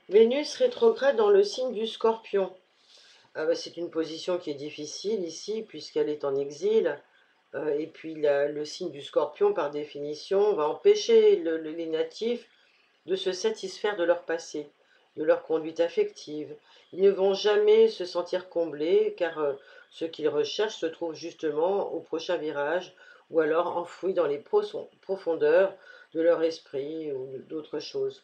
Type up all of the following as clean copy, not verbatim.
Vénus rétrograde dans le signe du Scorpion. Ah bah, c'est une position qui est difficile ici puisqu'elle est en exil. Et puis le signe du Scorpion, par définition, va empêcher les natifs de se satisfaire de leur passé, de leur conduite affective. Ils ne vont jamais se sentir comblés car ce qu'ils recherchent se trouve justement au prochain virage ou alors enfoui dans les profondeurs de leur esprit ou d'autres choses.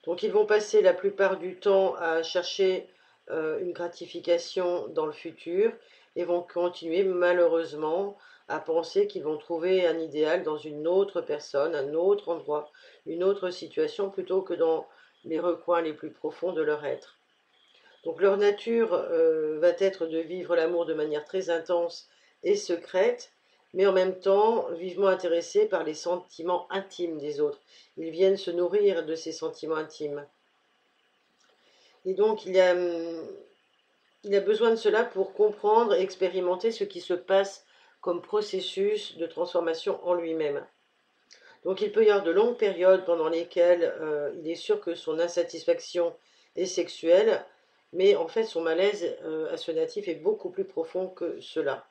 Donc ils vont passer la plupart du temps à chercher une gratification dans le futur et vont continuer malheureusement à penser qu'ils vont trouver un idéal dans une autre personne, un autre endroit, une autre situation plutôt que dans les recoins les plus profonds de leur être. Donc leur nature va être de vivre l'amour de manière très intense et secrète, mais en même temps vivement intéressés par les sentiments intimes des autres. Ils viennent se nourrir de ces sentiments intimes. Et donc il a besoin de cela pour comprendre et expérimenter ce qui se passe comme processus de transformation en lui-même. Donc il peut y avoir de longues périodes pendant lesquelles il est sûr que son insatisfaction est sexuelle, mais en fait son malaise à ce natif est beaucoup plus profond que cela.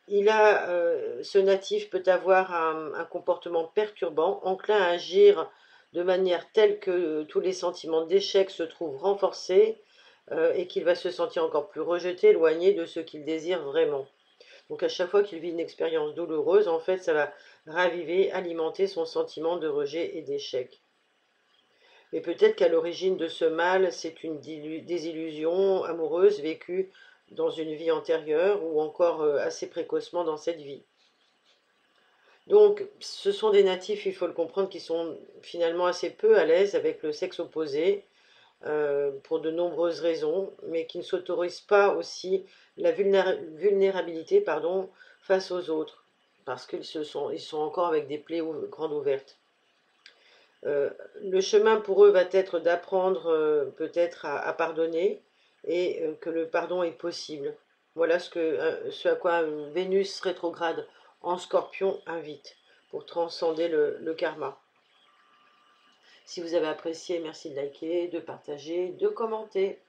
Ce natif peut avoir un comportement perturbant, enclin à agir de manière telle que tous les sentiments d'échec se trouvent renforcés et qu'il va se sentir encore plus rejeté, éloigné de ce qu'il désire vraiment. Donc à chaque fois qu'il vit une expérience douloureuse, en fait, ça va raviver, alimenter son sentiment de rejet et d'échec. Mais peut-être qu'à l'origine de ce mal, c'est une désillusion amoureuse vécue dans une vie antérieure ou encore assez précocement dans cette vie. Donc ce sont des natifs, il faut le comprendre, qui sont finalement assez peu à l'aise avec le sexe opposé pour de nombreuses raisons, mais qui ne s'autorisent pas aussi la vulnérabilité face aux autres, parce ils sont encore avec des plaies grandes ouvertes. Le chemin pour eux va être d'apprendre peut-être à pardonner et que le pardon est possible. Voilà ce à quoi Vénus rétrograde en Scorpion invite pour transcender le karma. Si vous avez apprécié, merci de liker, de partager, de commenter.